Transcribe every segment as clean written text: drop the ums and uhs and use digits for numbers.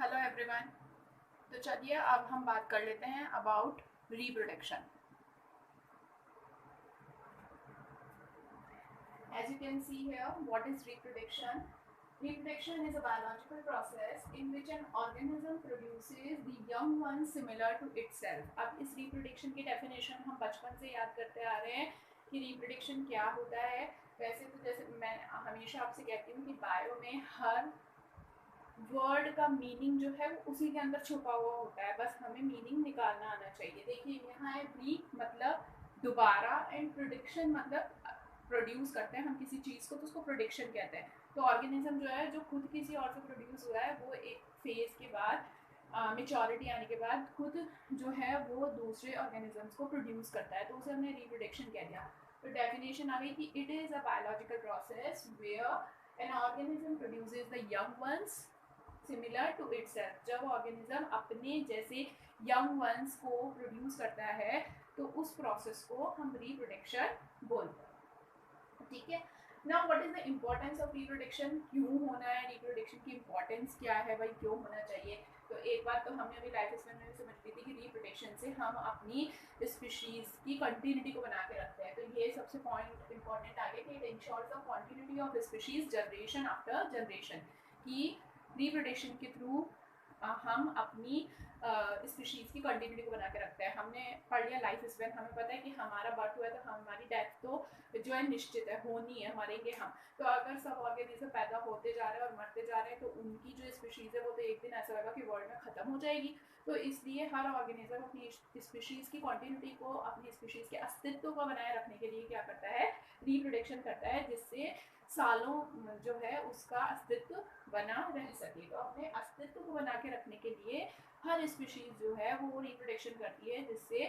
Hello everyone. तो चलिए अब हम बात कर लेते हैं about reproduction. As you can see here, what is reproduction? Reproduction is a biological process in which an organism produces the young ones similar to itself. अब इस reproduction की definition हम बचपन से याद करते आ रहे हैं कि reproduction क्या होता है। वैसे तो जैसे मैं हमेशा आपसे कहती हूँ कि बायो में हर वर्ड का मीनिंग जो है वो उसी के अंदर छुपा हुआ होता है, बस हमें मीनिंग निकालना आना चाहिए। देखिए यहाँ है री मतलब दोबारा एंड प्रोडिक्शन मतलब प्रोड्यूस करते हैं हम किसी चीज़ को तो उसको प्रोडिक्शन कहते हैं। तो ऑर्गेनिज्म जो है जो खुद किसी और से प्रोड्यूस हुआ है वो एक फेज के बाद मेचोरिटी आने के बाद खुद जो है वो दूसरे ऑर्गेनिजम्स को प्रोड्यूस करता है, तो उसे हमने रिप्रोडक्शन कह दिया। तो डेफिनेशन आ गई कि it is a biological process where an organism produces the young ones similar to itself. जब ऑर्गेनिज्म अपने जैसे यंग वंस को प्रोड्यूस करता है तो उस प्रोसेस को हम रिप्रोडक्शन बोलते हैं। ठीक है, now what is the importance of reproduction? क्यों होना है रिप्रोडक्शन की इम्पोर्टेंस क्या है भाई, क्यों होना चाहिए? तो एक बात तो हमने अभी लाइफ स्पैन में समझ ली थी कि रिप्रोडक्शन से हम अपनी स्पीशीज की कंटिन्यूटी को बना के रखते हैं। तो ये सबसे पॉइंट इंपॉर्टेंट आ गया कि it ensures the continuity of species generation after generation. कि रिप्रोडक्शन के थ्रू हम अपनी स्पीशीज की कंटिन्यूटी को बना के रखते हैं। हमने पढ़ लिया लाइफ स्पैन, हमें पता है कि हमारा बर्थ हुआ है तो हमारी डेथ तो जो है निश्चित है, होनी है, मरेंगे हम। तो अगर सब ऑर्गेनिज्म पैदा होते जा रहे हैं और मरते जा रहे हैं तो उनकी जो स्पीशीज है वो तो एक दिन ऐसा होगा कि वर्ल्ड में ख़त्म हो जाएगी। तो इसलिए हर ऑर्गेनिज्म अपनी स्पीशीज की कंटिन्यूटी को, अपनी स्पीशीज के अस्तित्व को बनाए रखने के लिए क्या करता है, रिप्रोडक्शन करता है, जिससे सालों जो है उसका अस्तित्व बना रह सके। तो अपने अस्तित्व को बना के रखने के लिए हर स्पीशीज जो है वो रिप्रोडक्शन करती है, जिससे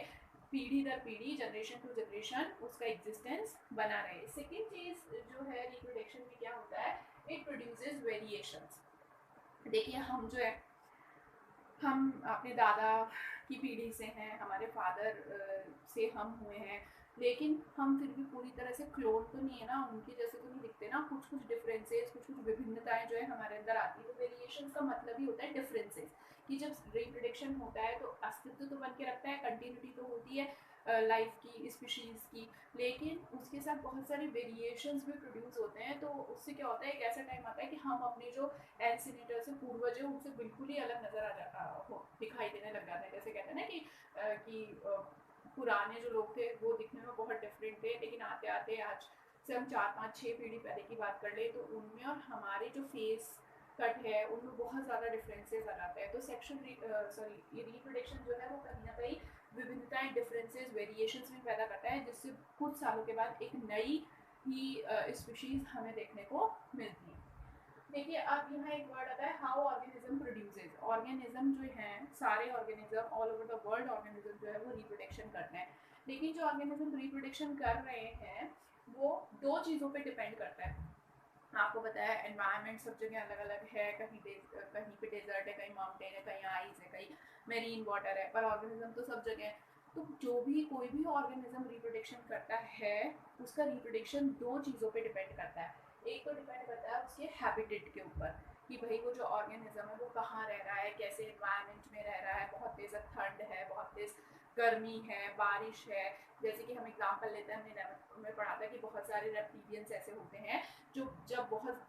पीढ़ी दर पीढ़ी, जनरेशन टू जनरेशन उसका एग्जिस्टेंस बना रहे। सेकेंड चीज जो है रिप्रोडक्शन में क्या होता है, इट प्रोड्यूसेस वेरिएशंस। देखिए हम जो है हम अपने दादा की पीढ़ी से हैं, हमारे फादर से हम हुए हैं, लेकिन हम फिर भी पूरी तरह से क्लोन तो नहीं है ना, उनके जैसे तो नहीं दिखते ना। कुछ कुछ डिफरेंसेस, कुछ कुछ विभिन्नताएं जो है हमारे अंदर आती है। तो वेरिएशन का मतलब ही होता है डिफरेंसेस, कि जब रिप्रोडक्शन होता है तो अस्तित्व तो बन के रखता है, कंटिन्यूटी तो होती है लाइफ की, स्पीशीज़ की, लेकिन उसके साथ बहुत सारे वेरिएशंस भी प्रोड्यूस होते हैं। तो उससे क्या होता है, एक ऐसा टाइम आता है कि हम अपने जो एंसिनेटर से पूर्वज है उनसे बिल्कुल ही अलग नज़र आ जाता हो, दिखाई देने लग जाते हैं। जैसे कहते हैं ना कि पुराने जो लोग थे वो दिखने में बहुत डिफरेंट थे, लेकिन आते आते आज से हम 4 5 6 पीढ़ी पहले की बात कर ले तो उनमें और हमारे जो फेस कट है उनमें बहुत ज़्यादा डिफरेंसेस आ जाते हैं। तो ये रिप्रोडक्शन जो है वो कहीं ना कहीं विभिन्नताएं, डिफरेंसेस, वेरिएशंस भी पैदा करता है, जिससे कुछ सालों के बाद एक नई ही स्पीशीज हमें देखने को मिलती है। देखिए अब यहाँ एक वर्ड आता है हाउ ऑर्गेनिज्म प्रोड्यूसेस। ऑर्गेनिज्म जो हैं, सारे organism all over the world organism जो है वो रिप्रोडक्शन करते हैं, लेकिन जो ऑर्गेनिज्म रिप्रोडक्शन कर रहे हैं वो दो चीज़ों पे डिपेंड करता है। आपको पता है एनवायरनमेंट सब जगह अलग अलग है, कहीं पे डेजर्ट है, कहीं माउंटेन है, कहीं आइस है, कहीं मेरीन वाटर है, पर ऑर्गेनिज्म तो सब जगह है। तो जो भी कोई भी ऑर्गेनिज्म रिप्रोडक्शन करता है उसका रिप्रोडक्शन दो चीज़ों पे डिपेंड करता है। एक तो डिपेंड करता है उसके हैबिटेट के ऊपर, कि भाई वो जो ऑर्गेनिज्म है वो कहाँ रह रहा है, कैसे एनवायरनमेंट में रह रहा है, बहुत तेज़ ठंड है, बहुत तेज़ गर्मी है, बारिश है। जैसे कि हम एग्जांपल लेते हैं, हमने 11th में पढ़ा था कि बहुत सारे रेप्टिलियंस ऐसे होते हैं जो जब बहुत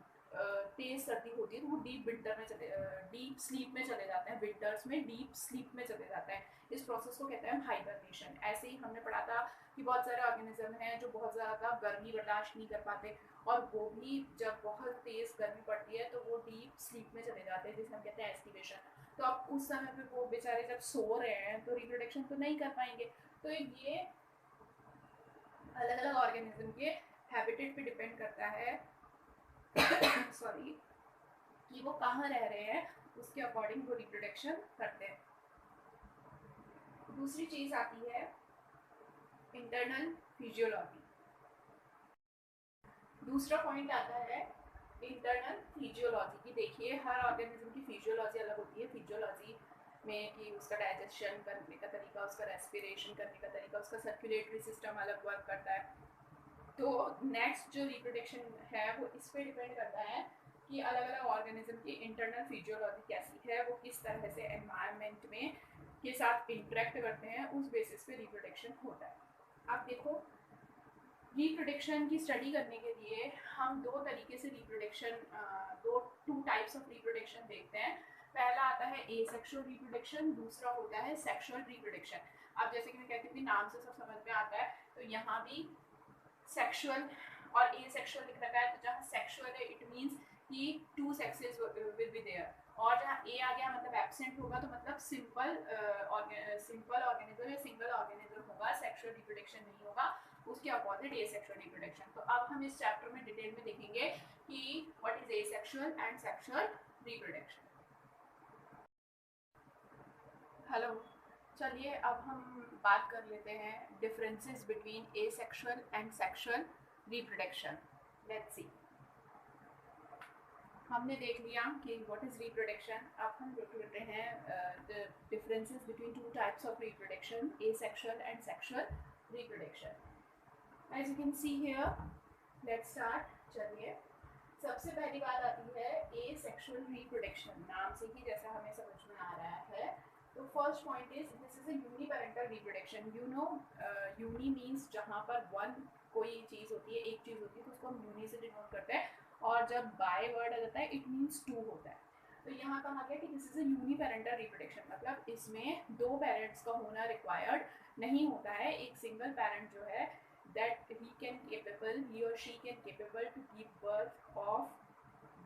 तेज सर्दी होती है तो वो डीप स्लीप में चले जाते हैं, विंटर्स में डीप स्लीप में चले जाते हैं। इस प्रोसेस को कहते हैं हम हाइबरनेशन। ऐसे ही हमने पढ़ा था कि बहुत सारे ऑर्गेनिज्म हैं जो बहुत ज़्यादा गर्मी बर्दाश्त नहीं कर पाते, और वो भी जब बहुत तेज़ गर्मी पड़ती है तो वो डीप स्लीप में चले जाते हैं, जिसे हम कहते हैं एस्टिवेशन। तो अब उस समय पे वो बेचारे जब सो रहे हैं तो रिप्रोडक्शन तो नहीं कर पाएंगे। तो ये अलग अलग ऑर्गेनिज्म के हैबिटेट पे डिपेंड करता है सॉरी, कि वो कहाँ रह रहे हैं, उसके अकॉर्डिंग वो रिप्रोडक्शन करते हैं। दूसरी चीज आती है इंटरनल फिजियोलॉजी। दूसरा पॉइंट आता है इंटरनल फिजियोलॉजी की। देखिए हर ऑर्गेनिज्म की फिजियोलॉजी अलग होती है। फिजियोलॉजी में कि उसका डाइजेशन करने का तरीका, उसका रेस्पिरेशन करने का तरीका, उसका सर्कुलेटरी सिस्टम अलग वर्क करता है। तो नेक्स्ट जो रिप्रोडक्शन है वो इस पे डिपेंड करता है कि अलग अलग ऑर्गेनिज्म की इंटरनल फिजियोलॉजी कैसी है, वो किस तरह से एनवायरनमेंट में के साथ इंटरेक्ट करते हैं, उस बेसिस पे रिप्रोडक्शन होता है। अब देखो, रिप्रोडक्शन की स्टडी करने के लिए हम दो तरीके से reproduction to types of reproduction देखते हैं। पहला आता है एसेक्सुअल रिप्रोडक्शन, दूसरा होता है सेक्सुअल रिप्रोडक्शन। अब जैसे कि मैं कहती थी, नाम से सब समझ में आता है, तो यहाँ भी सेक्सुअल और एसेक्सुअल लिख रखा है। तो जहाँ सेक्सुअल है इट मीन्स कि two sexes will be there, और जहाँ ए आ गया मतलब एब्सेंट होगा, तो मतलब सिंपल ऑर्गेनिज्म या सिंगल ऑर्गेनिज्म होगा, सेक्सुअल रिप्रोडक्शन नहीं होगा, उसके अपोजिट एसेक्सुअल रिप्रोडक्शन। तो अब हम इस चैप्टर में डिटेल में देखेंगे कि what is asexual and sexual reproduction. Hello, चलिए अब हम बात कर लेते हैं differences between asexual and sexual reproduction. Let's see, हमने देख लिया कि व्हाट इज रिप्रोडक्शन। अब हम देख लेते हैं the differences between two types of reproduction, asexual and sexual reproduction. As you can see here, let's start. चलिए, सबसे पहली बात आती है एसेक्सुअल रिप्रोडक्शन। नाम से ही जैसा हमें समझ में आ रहा है, तो first point is this is a uniparental reproduction. You know, uni means जहाँ पर वन कोई चीज़ होती है, एक चीज़ होती है, तो उसको हम यूनि से डिनोट करते हैं, और जब बाय वर्ड आ जाता है इट मीन्स टू होता है। तो यहाँ कहा गया कि this is a uniparental reproduction, मतलब इसमें दो पेरेंट्स का होना रिक्वायर्ड नहीं होता है। एक सिंगल पेरेंट जो है, that he or she can capable to give birth of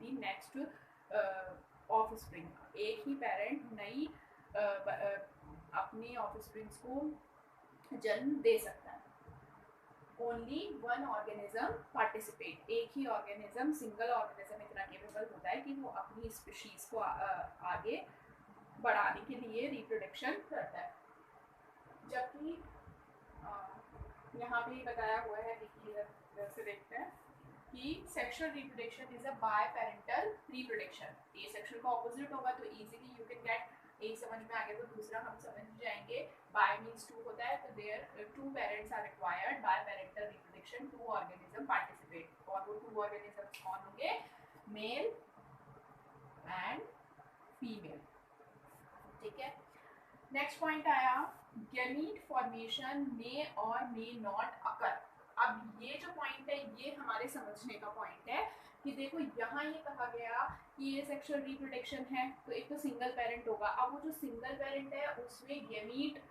the next offspring। एक ही पेरेंट नई अपनी ऑफस्प्रिंग्स को जन्म दे सकता है। ओनली वन ऑर्गेनिज्म पार्टिसिपेट, एक ही ऑर्गेनिज्म, सिंगल ऑर्गेनिज्म इतना केपेबल होता है कि वो अपनी स्पीशीज को आगे बढ़ाने के लिए रिप्रोडक्शन करता है। जबकि यहाँ पे बताया हुआ है, देखिए से देखते हैं कि sexual reproduction is a biparental reproduction. ये सेक्सुअल का ऑपोजिट होगा, तो इजीली यू कैन गेट, एक समझ में आ गया तो दूसरा हम समझ जाएंगे। बाय मीन्स टू होता है, तो there two parents are required. Biparental reproduction two organism participate, और वो टू ऑर्गेनिज्म कौन होंगे? Male and female. ठीक है, नेक्स्ट पॉइंट आया, गैमीट फॉर्मेशन मे और मे नॉट अकर। अब ये जो पॉइंट है, ये हमारे समझने का पॉइंट है कि देखो यहाँ ये कहा गया कि ये सेक्सुअल रिप्रोडक्शन है, तो एक तो सिंगल पेरेंट होगा। अब वो जो सिंगल पेरेंट है उसमें गैमीट,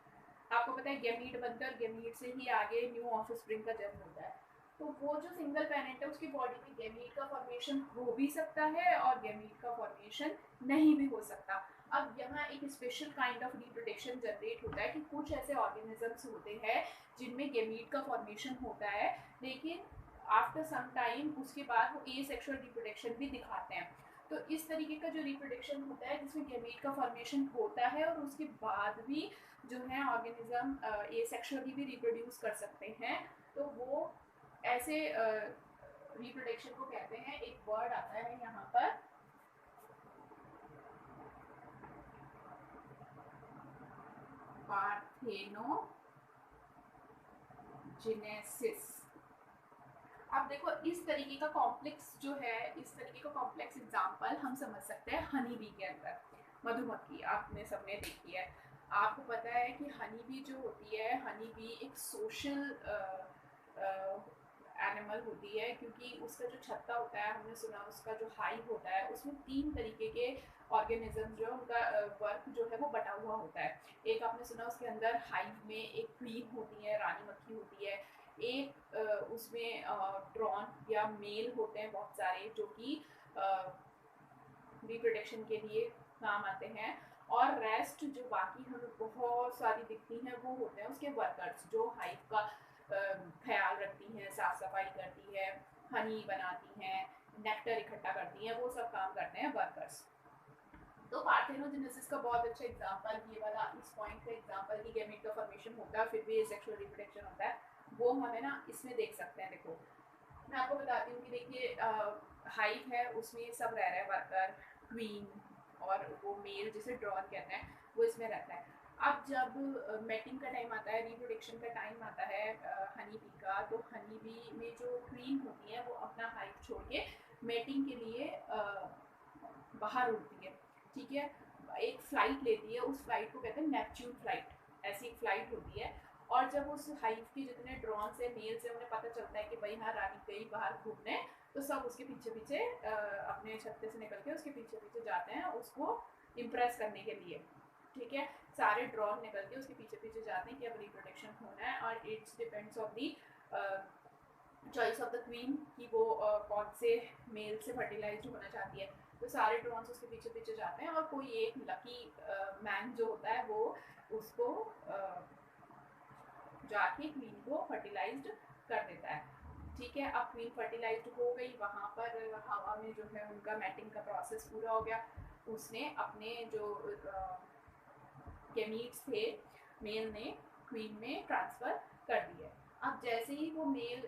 आपको पता है गैमीट बनकर गैमीट से ही आगे न्यू ऑफस्प्रिंग का जन्म होता है। तो वो जो सिंगल पेरेंट है उसकी बॉडी में गैमीट का फॉर्मेशन हो भी सकता है और गैमीट का फॉर्मेशन नहीं भी हो सकता। अब यहाँ एक special kind of reproduction generate होता है कि कुछ ऐसे ऑर्गेनिजम्स होते हैं जिनमें गैमीट का फॉर्मेशन होता है, लेकिन आफ्टर सम टाइम उसके बाद वो एसेक्सुअल रिप्रोडक्शन भी दिखाते हैं। तो इस तरीके का जो रिप्रोडक्शन होता है जिसमें गैमीट का फॉर्मेशन होता है और उसके बाद भी जो है ऑर्गेनिज्म एसेक्सुअली भी रिप्रोड्यूस कर सकते हैं, तो वो ऐसे रिप्रोडक्शन को कहते हैं। एक वर्ड आता है यहाँ पर, पार्थेनोजेनेसिस। अब देखो, इस तरीके का कॉम्प्लेक्स जो है, इस तरीके का कॉम्प्लेक्स एग्जांपल हम समझ सकते हैं हनी बी के अंदर। मधुमक्खी आपने सबने देखी है। आपको पता है कि हनी बी जो होती है, हनी बी एक सोशल एनिमल होती है, क्योंकि उसका जो छत्ता होता है, हमने सुना उसका जो हाइव होता है, उसमें तीन तरीके के ऑर्गेनिज्म जो उनका वर्क जो है वो बटा हुआ होता है। एक आपने सुना उसके अंदर हाइव में एक क्वीन होती है, रानी मक्खी होती है। एक उसमें ड्रॉन या मेल होते हैं बहुत सारे, जो कि रिप्रोडक्शन के लिए काम आते हैं। और रेस्ट जो बाकी हमें बहुत सारी दिखती हैं, वो होते हैं उसके वर्कर्स, जो हाइव का ख्याल रखती हैं, साफ सफाई करती है, हनी बनाती हैं, नेक्टर इकट्ठा करती हैं, वो सब काम करते हैं वर्कर्स। तो पार्थेनोजेनेसिस का बहुत अच्छा एग्जांपल ये वाला, इस पॉइंट का एग्जांपल कि गैमेट का फॉर्मेशन होता है फिर भी सेक्सुअल रिप्रोडक्शन होता है, वो हमें ना इसमें देख सकते हैं। देखो मैं आपको बताती हूँ कि देखिए हाइव है, उसमें सब रह रहे हैं, वर्कर, क्वीन और वो मेल जिसे ड्रॉन कहते हैं, वो इसमें रहता है। अब जब मेटिंग का टाइम आता है, रिप्रोडक्शन का टाइम आता है हनी बी का, तो हनी बी में जो क्वीन होती है वो अपना हाइव छोड़ के मेटिंग के लिए बाहर उड़ती है, ठीक है, एक फ्लाइट लेती है, उस फ्लाइट को कहते हैं नेपच्यून फ्लाइट, ऐसी एक फ्लाइट होती है। और जब उस हाइव के जितने ड्रोन से मेल से उन्हें पता चलता है कि भाई हाँ रानी गई बाहर घूमने, तो सब उसके पीछे पीछे अपने छत्ते से निकल के उसके पीछे पीछे जाते हैं उसको इम्प्रेस करने के लिए, ठीक है। सारे ड्रोन निकल के उसके पीछे पीछे जाते हैं कि अब रिप्रोडक्शन होना है, और it's depends of the choice of the queen कि वो कौन से मेल से फर्टिलाइज होना चाहती है। तो सारे ड्रोन्स उसके पीछे पीछे जाते हैं और कोई एक लकी मैन जो होता है वो उसको जाके क्वीन को फर्टिलाइज्ड कर देता है, ठीक है। अब क्वीन फर्टिलाइज्ड हो गई, वहाँ पर हवा में जो है उनका मैटिंग का प्रोसेस पूरा हो गया, उसने अपने जो गैमीट्स थे मेल ने क्वीन में ट्रांसफ़र कर दिए। अब जैसे ही वो मेल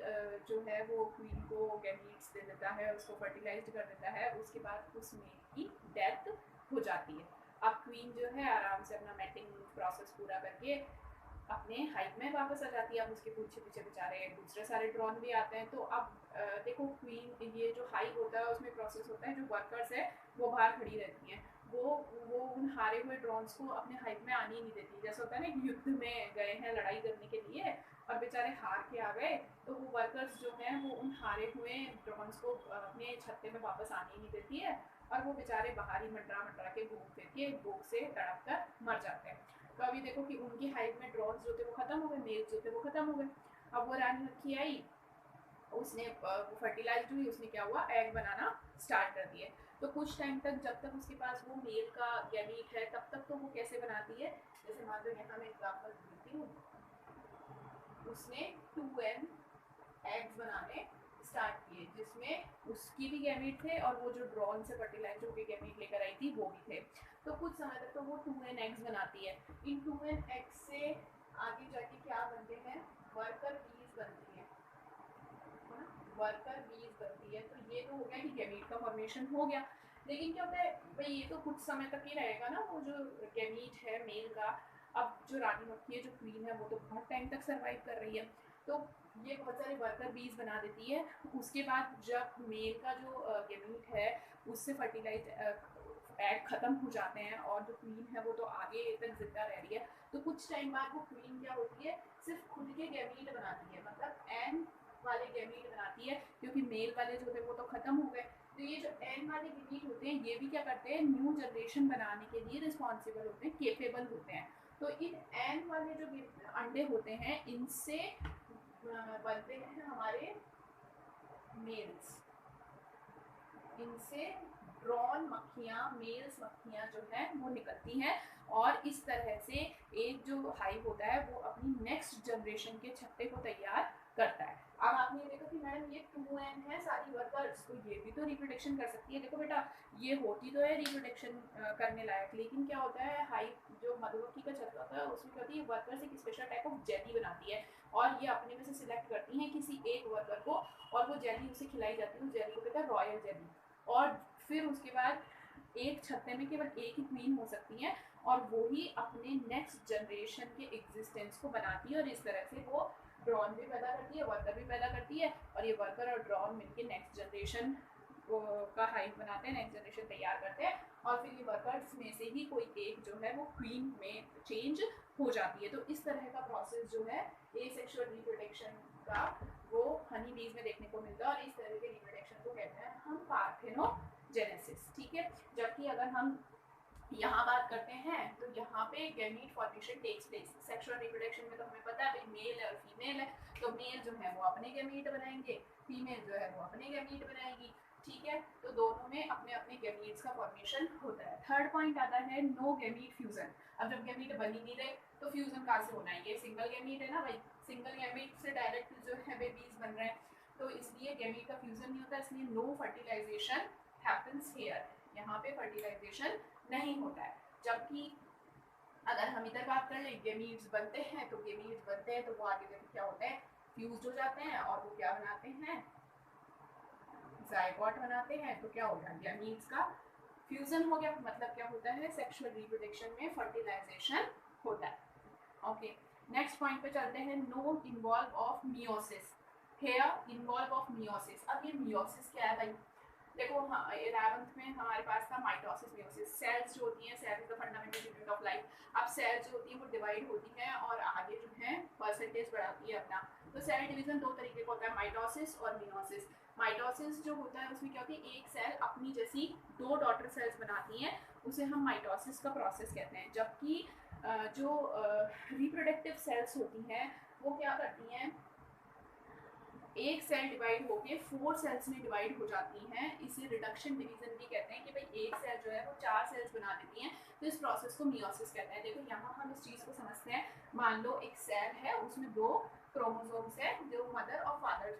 जो है वो क्वीन को गैमीट्स दे देता है, उसको फर्टिलाइज्ड कर देता है, उसके बाद उस मेल की डेथ हो जाती है। अब क्वीन जो है आराम से अपना मैटिंग प्रोसेस पूरा करके अपने हाइव में वापस आ जाती है। अब उसके पीछे पीछे बेचारे दूसरे सारे ड्रोन भी आते हैं। तो अब देखो क्वीन ये जो हाइव होता है उसमें प्रोसेस होता है, जो वर्कर्स है वो बाहर खड़ी रहती हैं, वो उन हारे हुए ड्रोन्स को अपने हाइव में आने ही नहीं देती। जैसे होता है ना, युद्ध में गए हैं लड़ाई करने के लिए और बेचारे हार के आ गए, तो वो वर्कर्स जो हैं वो उन हारे हुए ड्रोन्स को अपने छत्ते में वापस आने ही नहीं देती है, और वो बेचारे बाहर ही मंडरा मंडरा के घूम फिर के भूख से तड़प कर मर जाते हैं। तो अभी देखो कि उनकी हाइव में ड्रोन्स जो थे वो खत्म हो गए, मेल्स जो थे वो खत्म हो गए। अब वो रानी मक्खी आई, उसने फर्टिलाइज हुई, उसने क्या हुआ, एग बनाना स्टार्ट कर दिए। तो कुछ टाइम तक जब तक उसके पास वो मेल का गैमीट है तब तक तो वो कैसे बनाती है, जैसे मान लो यहाँ मैं एग्जाम्पल देती हूँ, उसने 2n एग्स बनाने स्टार्ट किए जिसमें उसकी भी गैमीट थे और वो जो ड्रोन से फर्टिलाइज होकर गैमीट लेकर आई थी वो भी थे। तो कुछ समय तक तो वो 2n एग्स बनाती है। इन 2n एग्स से आगे जाके क्या बनते हैं, वर्कर बीज बनती है, वर्कर बीज बनती है। तो ये तो हो गया कि गैमीट का फॉर्मेशन हो गया, लेकिन क्या होता है भाई ये तो कुछ समय तक ही रहेगा ना वो जो गैमीट है मेल का। अब जो रानी मक्खी है, जो क्वीन है, वो तो बहुत टाइम तक सर्वाइव कर रही है, तो ये बहुत सारे वर्कर बीज बना देती है। उसके बाद जब मेल का जो गैमीट है उससे फर्टिलाइज एग खत्म हो जाते हैं और जो क्वीन है वो तो आगे तक जिंदा रह रही है, तो कुछ टाइम बाद वो क्वीन क्या होती है, सिर्फ खुद के गैमीट बनाती है, मतलब एन वाले गैमीट बनाती है, क्योंकि मेल वाले जो थे वो तो खत्म हो गए। तो ये जो एन वाले गैमीट होते हैं ये भी क्या करते हैं, न्यू जनरेशन बनाने के लिए रिस्पॉन्सिबल होते हैं, केपेबल होते हैं। तो इन एन वाले जो अंडे होते हैं इनसे बनते हैं हमारे मेल्स, इनसे ड्रोन मक्खियाँ, मेल्स मक्खियाँ जो हैं वो निकलती हैं, और इस तरह से एक जो हाइव होता है वो अपनी नेक्स्ट जनरेशन के छत्ते को तैयार करता है। अब आपने देखा कि मैडम ये 2n है सारी वर्कर्स, तो ये भी तो रिप्रोडक्शन कर सकती है। देखो बेटा ये होती तो है रिप्रोडक्शन करने लायक, लेकिन क्या होता है हाइव जो मधुमक्खी का छत्ता होता है उसमें क्या होती है, वर्कर्स एक स्पेशल टाइप ऑफ जेली बनाती है, और ये अपने में से सिलेक्ट करती हैं किसी एक वर्कर को, और वो जेली उसे खिलाई जाती है, उस जेली को कहता है रॉयल जेली। और फिर उसके बाद एक छत्ते में केवल एक ही क्वीन हो सकती है, और वो ही अपने नेक्स्ट जनरेशन के एग्जिस्टेंस को बनाती है, और इस तरह से वो ड्रोन भी पैदा करती है, वर्कर भी पैदा करती है, और ये वर्कर और ड्रोन मिलके नेक्स्ट जनरेशन का हाइव बनाते हैं, नेक्स्ट जनरेशन तैयार करते हैं, और फिर ये वर्कर्स में से ही कोई एक जो है वो क्वीन में चेंज हो जाती है। तो इस तरह का प्रोसेस जो है एसेक्सुअल रिप्रोडक्शन का वो हनी बीज में देखने को मिलता है, और इस तरह के रिप्रोडक्शन को कहते हैं हम पार्थेनोजेनेसिस, ठीक है। जबकि अगर हम यहाँ बात करते हैं तो यहाँ पे gamete formation takes place. Sexual reproduction में तो हमें पता है भाई मेल है और फीमेल है, तो मेल जो है वो अपने गैमीट बनाएंगे, फीमेल जो है वो अपने गैमीट बनाएगी, ठीक है। तो दोनों में अपने अपने गैमीट्स का फॉर्मेशन होता है। थर्ड पॉइंट आता है नो गैमीट फ्यूजन। अब जब गैमीट बन ही नहीं रहे तो फ्यूजन कहाँ से होना है, ये सिंगल गैमीट है ना भाई, सिंगल गैमीट से डायरेक्ट जो है बेबीज बन रहे हैं, तो इसलिए गैमीट का फ्यूजन नहीं होता, इसलिए नो फर्टिलाइजेशन हैपेंस हियर, यहाँ पे फर्टिलाइजेशन नहीं होता है। जबकि अगर हम इधर बात कर लें, गैमीट्स बनते हैं, तो गैमीट्स बनते हैं तो वो आगे जाके क्या होते हैं, फ्यूज हो जाते हैं, और वो क्या बनाते हैं, जाइगोट बनाते हैं। तो क्या हो गया, गैमीट्स का फ्यूजन हो गया, मतलब क्या होता है, सेक्सुअल रिप्रोडक्शन में फर्टिलाइजेशन होता है। ओके, नेक्स्ट पॉइंट पे चलते हैं, no involve of meiosis. Here involve of meiosis. अब ये मियोसिस क्या है भाई, देखो हाँ 11th में हमारे पास था माइटोसिस मियोसिस। सेल्स जो होती हैं, cell is the fundamental unit of life. अब सेल्स जो होती हैं वो डिवाइड होती हैं और आगे जो है परसेंटेज बढ़ाती है अपना। तो सेल डिवीजन दो तरीके का होता है, माइटोसिस और मियोसिस। माइटोसिस जो होता है उसमें क्या होती है, एक सेल अपनी जैसी दो डॉटर सेल्स बनाती हैं, उसे हम माइटोसिस का प्रोसेस कहते हैं। जबकि जो रिप्रोडक्टिव सेल्स होती हैं वो क्या करती हैं, एक सेल डिवाइड होके 4 सेल्स में डिवाइड हो जाती हैं। इसे रिडक्शन डिवीजन भी कहते हैं कि भाई एक सेल जो है वो 4 सेल्स बना देती हैं, तो इस प्रोसेस को मियोसिस कहते हैं। देखो यहाँ हम इस चीज़ को समझते हैं। मान लो एक सेल है, उसमें 2 क्रोमोसोम्स है जो मदर और फादर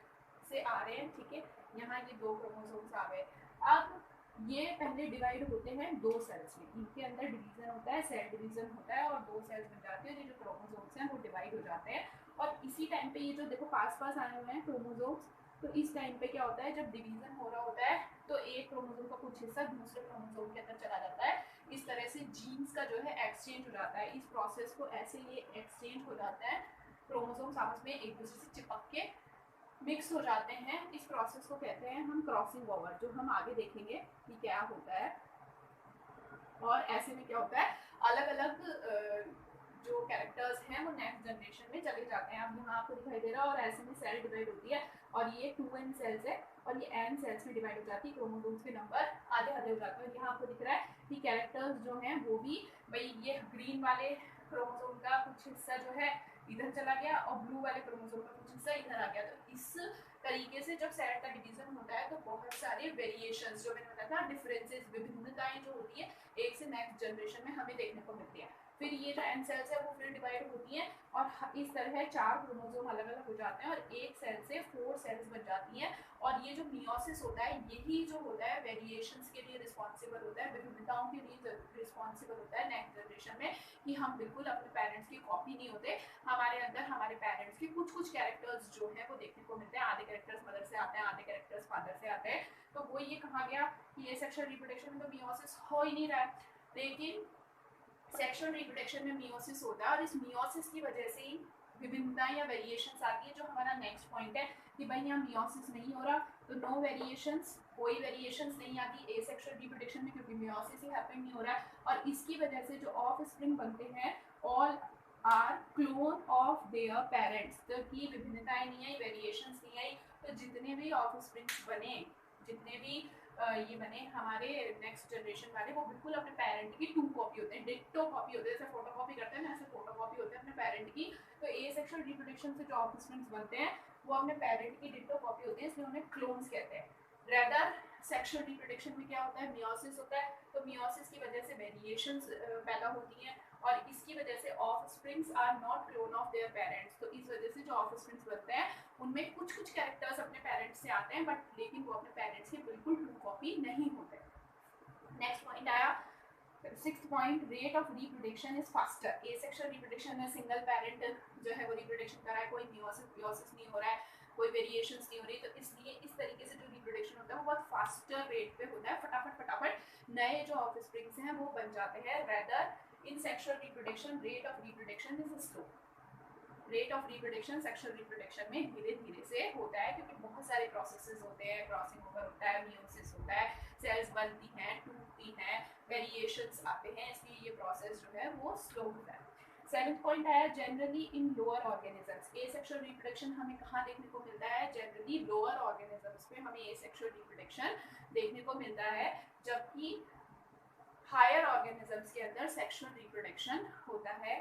से आ रहे हैं, ठीक है। यहाँ ये 2 क्रोमोसोम्स आ गए। अब ये पहले डिवाइड होते हैं 2 सेल्स में, इनके अंदर डिवीजन होता है, सेल डिवीजन होता है और 2 सेल्स बन जाते हैं। जो क्रोमोसोम्स हैं वो डिवाइड हो जाते हैं और इसी टाइम पे ये जो देखो पास पास आए हुए हैं क्रोमोसोम्स, तो इस टाइम पे क्या होता है, जब डिवीजन हो रहा होता है तो एक क्रोमोसोम का कुछ हिस्सा दूसरे क्रोमोसोम के अंदर चला जाता है। इस तरह से जीन्स का जो है एक्सचेंज हो जाता है। इस प्रोसेस को ऐसे ये एक्सचेंज हो जाता है, क्रोमोसोम्स आपस में एक दूसरे से चिपक के मिक्स हो जाते हैं। इस प्रोसेस को कहते हैं हम क्रॉसिंग ओवर, जो हम आगे देखेंगे कि क्या होता है। और ऐसे में क्या होता है, अलग अलग जो कैरेक्टर्स हैं वो नेक्स्ट जनरेशन में चले जाते हैं। अब यहाँ आपको दिखाई दे रहा है और ऐसे में सेल डिवाइड होती है और ये 2n सेल्स है और ये n सेल्स में डिवाइड हो जाती है। क्रोमोसोम्स के नंबर आधे आधे हो जाते हैं। यहाँ आपको दिख रहा है कि कैरेक्टर्स जो हैं वो भी भाई ये ग्रीन वाले क्रोमोसोम का कुछ हिस्सा जो है इधर चला गया और ब्लू वाले क्रोमोसोम का कुछ हिस्सा इधर आ गया। तो इस तरीके से जब सेल का डिवीजन होता है तो बहुत सारे वेरिएशंस, जो मैंने बताया था डिफरेंसेस, विभिन्नताएं जो होती है एक से नेक्स्ट जनरेशन में हमें देखने को मिलती है। फिर ये जो एन सेल्स है वो फिर डिवाइड होती हैं और इस तरह 4 क्रोमोसोम अलग अलग हो जाते हैं और एक सेल से 4 सेल्स बन जाती हैं। और ये जो मियोसिस होता है यही जो होता है वेरिएशंस के लिए रिस्पॉन्सिबल होता है, विभिन्नताओं के लिए रिस्पॉन्सिबल होता है नेक्स्ट जनरेशन में, कि हम बिल्कुल अपने पेरेंट्स की कॉपी नहीं होते। हमारे अंदर हमारे पेरेंट्स के कुछ कुछ कैरेक्टर्स जो है वो देखने को मिलते हैं। आधे कैरेक्टर्स मदर से आते हैं, आधे कैरेक्टर्स फादर से आते हैं। तो वो ये कहा गया कि ये सेक्सुअल रिप्रोडक्शन में तो मियोसिस हो ही नहीं रहा है, लेकिन सेक्सुअल रिप्रोडक्शन में मियोसिस होता है और इस मियोसिस की वजह से ही विभिन्नताएं या वेरिएशंस आती है। जो हमारा नेक्स्ट पॉइंट है कि भाई यहाँ मियोसिस नहीं हो रहा तो नो वेरिएशंस, कोई वेरिएशंस नहीं आती एसेक्सुअल रिप्रोडक्शन में, क्योंकि मियोसिस ही हैपन नहीं हो रहा है। और इसकी वजह से जो ऑफ स्प्रिंग बनते हैं all are clone of their parents, तो की विभिन्नताएं नहीं आई, वेरिएशंस नहीं आई। तो जितने भी ऑफ स्प्रिंग्स बने, जितने भी ये बने हमारे नेक्स्ट जनरेशन वाले, वो बिल्कुल अपने पेरेंट की 2 कॉपी होते हैं, डिट्टो कॉपी होते हैं। जैसे फोटो कॉपी करते हैं ना, ऐसे फोटो कॉपी होते हैं अपने पेरेंट की। तो एसेक्सुअल रिप्रोडक्शन से जो ऑफस्प्रिंग्स बनते हैं वो अपने पेरेंट की डिट्टो कॉपी होती है, इसलिए उन्हें क्लोन्स कहते हैं। रेदर सेक्सुअल रिप्रोडक्शन में क्या होता है, मियोसिस होता है। तो मियोसिस की वजह से वेरिएशंस पैदा होती हैं और इसकी वजह से offsprings are not clone of their parents. तो इस वजह से जो ऑफस्प्रिंग्स बनते हैं उनमें कुछ कुछ कैरेक्टर्स अपने पेरेंट्स से आते हैं, बट लेकिन वो अपने पेरेंट्स की बिल्कुल 2 कॉपी नहीं होते। नेक्स्ट पॉइंट आया 6th point, rate of reproduction is faster. Asexual reproduction में सिंगल पेरेंट जो है वो रिप्रोडक्शन कर रहा है, कोई मियोसिस नहीं हो रहा है, कोई वेरिएशंस नहीं हो रही, तो इसलिए इस तरीके से जो रिप्रोडक्शन होता है वो बहुत फास्टर रेट पे होता है। फटाफट नए जो ऑफस्प्रिंग्स हैं वो बन जाते हैं। Rather in sexual reproduction rate of reproduction is slow. Rate of reproduction sexual reproduction में धीरे धीरे से होता है, क्योंकि बहुत सारे प्रोसेसेस होते हैं, क्रॉसिंग ओवर होता है, मियोसिस होता है, सेल्स बनती हैं, टूटती हैं, वेरिएशंस आते हैं, इसलिए ये प्रोसेस जो है वो स्लो होता है। 7th पॉइंट आया generally in lower organisms. Asexual reproduction हमें कहाँ देखने को मिलता है, जनरली लोअर ऑर्गेनिजम्स में हमें एसेक्सुअल रिप्रोडक्शन देखने को मिलता है, जबकि हायर ऑर्गेनिजम्स के अंदर सेक्सुअल रिप्रोडक्शन होता है।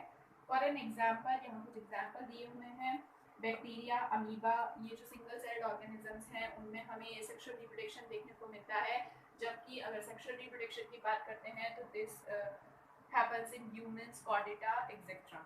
फॉर एन एग्जाम्पल, यहाँ कुछ एग्जाम्पल दिए हुए हैं। बैक्टीरिया, अमीबा, ये जो सिंगल सेल्ड ऑर्गेनिजम्स हैं उनमें हमें सेक्सुअल रिप्रोडक्शन देखने को मिलता है। जबकि अगर सेक्सुअल रिप्रोडक्शन की बात करते हैं तो this happens in humans, Chordata etcetera.